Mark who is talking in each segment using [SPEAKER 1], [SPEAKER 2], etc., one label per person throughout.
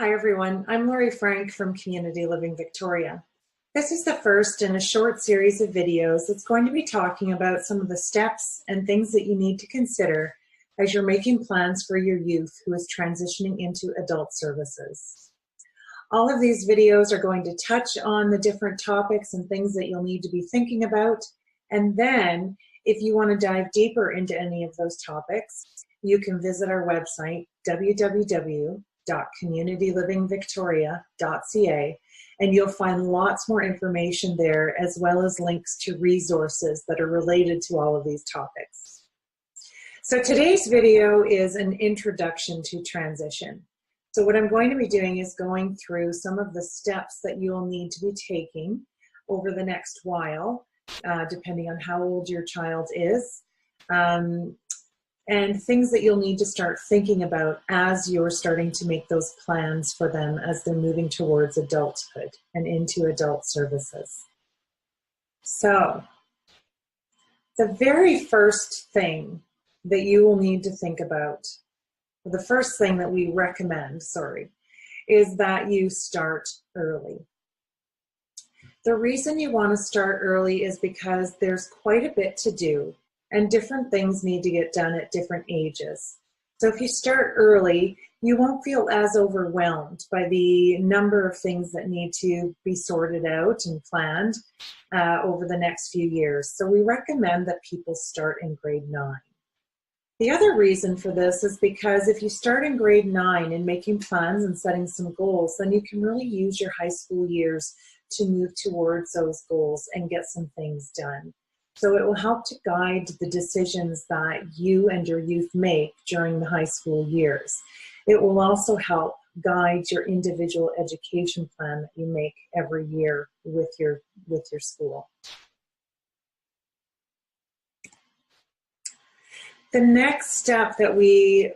[SPEAKER 1] Hi everyone, I'm Lori Frank from Community Living Victoria. This is the first in a short series of videos that's going to be talking about some of the steps and things that you need to consider as you're making plans for your youth who is transitioning into adult services. All of these videos are going to touch on the different topics and things that you'll need to be thinking about, and then if you want to dive deeper into any of those topics, you can visit our website, www.communitylivingvictoria.ca, and you'll find lots more information there, as well as links to resources that are related to all of these topics. So today's video is an introduction to transition. So what I'm going to be doing is going through some of the steps that you'll need to be taking over the next while, depending on how old your child is, and things that you'll need to start thinking about as you're starting to make those plans for them as they're moving towards adulthood and into adult services. So, the very first thing that you will need to think about, the first thing that we recommend, is that you start early. The reason you want to start early is because there's quite a bit to do, and different things need to get done at different ages. So if you start early, you won't feel as overwhelmed by the number of things that need to be sorted out and planned over the next few years. So we recommend that people start in grade 9. The other reason for this is because if you start in grade 9 and making plans and setting some goals, then you can really use your high school years to move towards those goals and get some things done. So it will help to guide the decisions that you and your youth make during the high school years. It will also help guide your individual education plan that you make every year with your school. The next step that we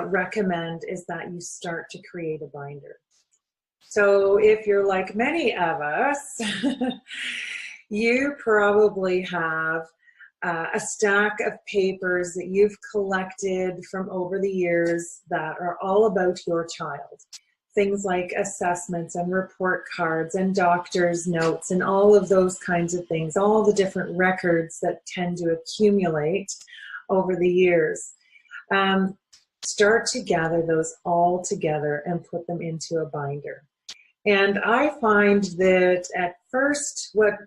[SPEAKER 1] recommend is that you start to create a binder. So if you're like many of us, you probably have a stack of papers that you've collected from over the years that are all about your child. Things like assessments and report cards and doctor's notes and all of those kinds of things, all the different records that tend to accumulate over the years. Start to gather those all together and put them into a binder. And I find that at first, what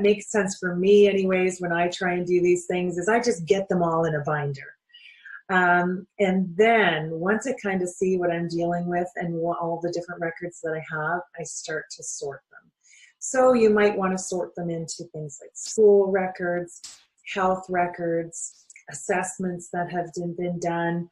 [SPEAKER 1] makes sense for me anyways, when I try and do these things, is I just get them all in a binder. And then once I kind of see what I'm dealing with and all the different records that I have, I start to sort them. So you might want to sort them into things like school records, health records, assessments that have been done,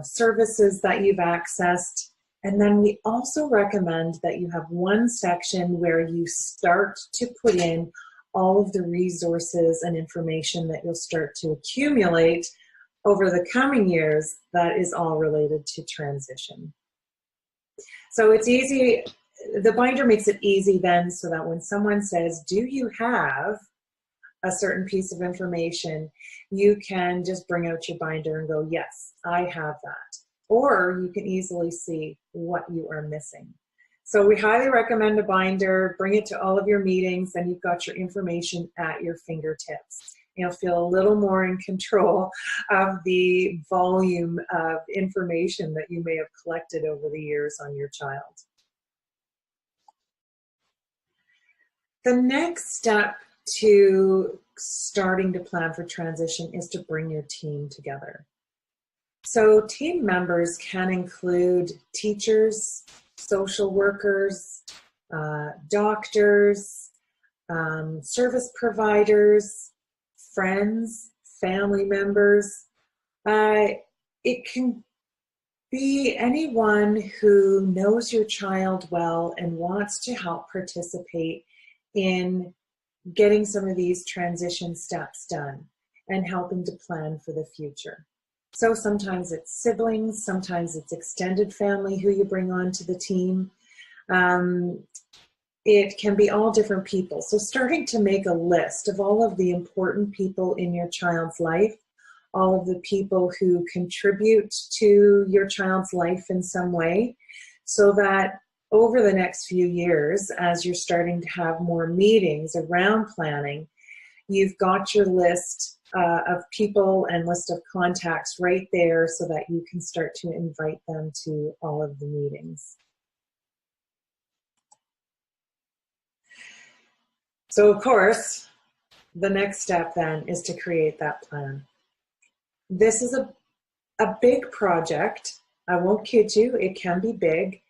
[SPEAKER 1] services that you've accessed. And then we also recommend that you have one section where you start to put in all of the resources and information that you'll start to accumulate over the coming years that is all related to transition. So it's easy, the binder makes it easy then, so that when someone says, do you have a certain piece of information, you can just bring out your binder and go, yes, I have that. Or you can easily see what you are missing. So we highly recommend a binder. Bring it to all of your meetings, and you've got your information at your fingertips. You'll feel a little more in control of the volume of information that you may have collected over the years on your child. The next step to starting to plan for transition is to bring your team together. So team members can include teachers, social workers, doctors, service providers, friends, family members. It can be anyone who knows your child well and wants to help participate in getting some of these transition steps done and helping to plan for the future. So sometimes it's siblings, sometimes it's extended family who you bring onto the team. It can be all different people. So starting to make a list of all of the important people in your child's life, all of the people who contribute to your child's life in some way, so that over the next few years, as you're starting to have more meetings around planning, you've got your list of people and list of contacts right there so that you can start to invite them to all of the meetings. So of course, the next step then is to create that plan. This is a big project. I won't kid you, it can be big,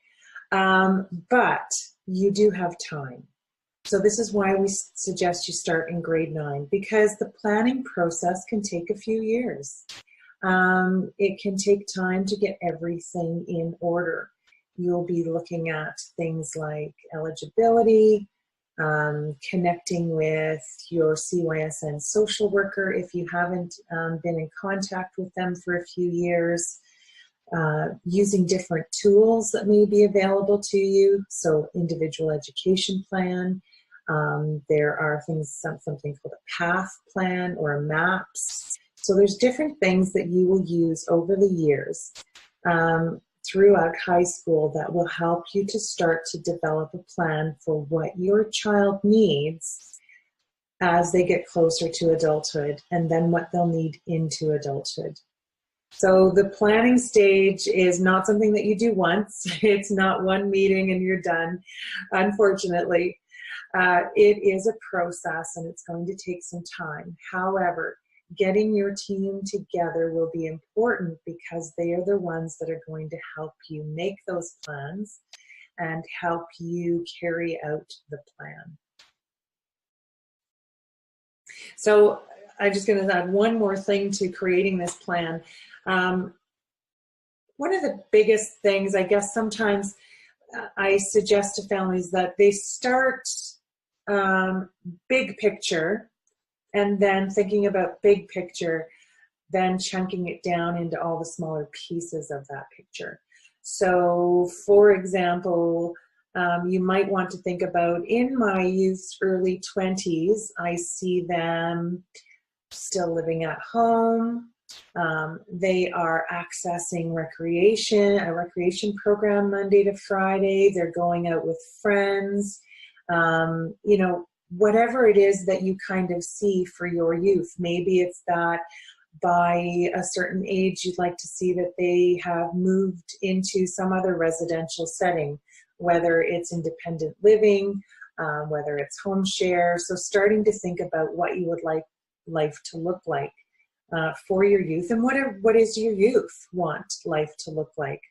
[SPEAKER 1] but you do have time. So this is why we suggest you start in grade 9, because the planning process can take a few years. It can take time to get everything in order. You'll be looking at things like eligibility, connecting with your CYSN social worker if you haven't been in contact with them for a few years, using different tools that may be available to you, so individual education plan. There are things, something called a path plan or a MAPS. So there's different things that you will use over the years throughout high school that will help you to start to develop a plan for what your child needs as they get closer to adulthood, and then what they'll need into adulthood. So the planning stage is not something that you do once. It's not one meeting and you're done, unfortunately. It is a process and it's going to take some time. However, getting your team together will be important because they are the ones that are going to help you make those plans and help you carry out the plan. So I'm just going to add one more thing to creating this plan. One of the biggest things, I guess, sometimes I suggest to families that they start big picture, and then thinking about big picture, then chunking it down into all the smaller pieces of that picture. So, for example, you might want to think about, in my youth's early 20s, I see them still living at home. They are accessing a recreation program Monday to Friday. They're going out with friends. You know, whatever it is that you kind of see for your youth. Maybe it's that by a certain age, you'd like to see that they have moved into some other residential setting, whether it's independent living, whether it's home share. So starting to think about what you would like life to look like for your youth, and what is your youth want life to look like?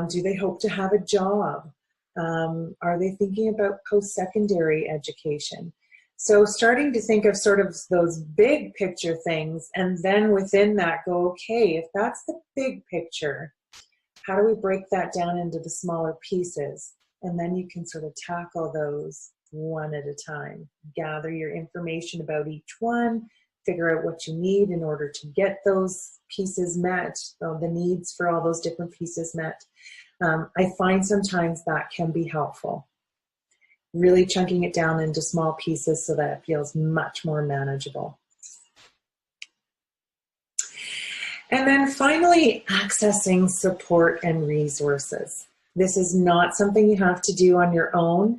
[SPEAKER 1] Do they hope to have a job? Are they thinking about post-secondary education? So starting to think of sort of those big picture things, and then within that go, okay, if that's the big picture, how do we break that down into the smaller pieces? And then you can sort of tackle those one at a time. Gather your information about each one, figure out what you need in order to get those pieces met, the needs for all those different pieces met. I find sometimes that can be helpful. Really chunking it down into small pieces so that it feels much more manageable. And then finally, accessing support and resources. This is not something you have to do on your own.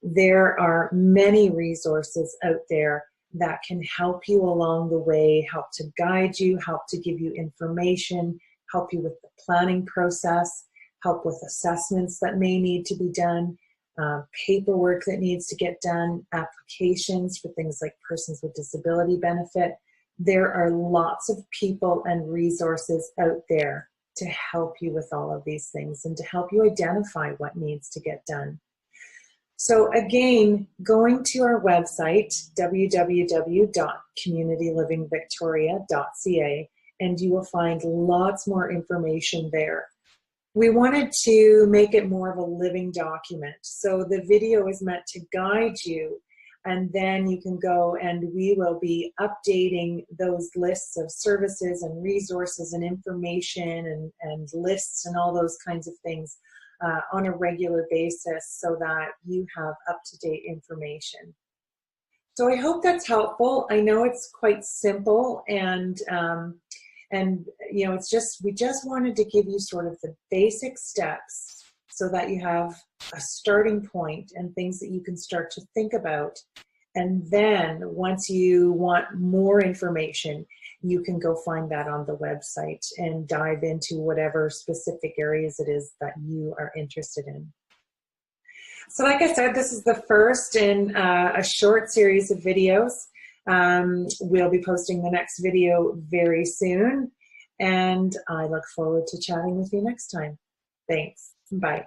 [SPEAKER 1] There are many resources out there that can help you along the way, help to guide you, help to give you information, help you with the planning process, help with assessments that may need to be done, paperwork that needs to get done, applications for things like persons with disability benefit. There are lots of people and resources out there to help you with all of these things and to help you identify what needs to get done. So again, going to our website, www.communitylivingvictoria.ca, and you will find lots more information there. We wanted to make it more of a living document. So the video is meant to guide you, and then you can go and we will be updating those lists of services and resources and information and lists and all those kinds of things on a regular basis so that you have up-to-date information. So I hope that's helpful. I know it's quite simple, and And, you know, we just wanted to give you sort of the basic steps so that you have a starting point and things that you can start to think about. And then once you want more information, you can go find that on the website and dive into whatever specific areas it is that you are interested in. So like I said, this is the first in a short series of videos. We'll be posting the next video very soon, and I look forward to chatting with you next time. Thanks. Bye.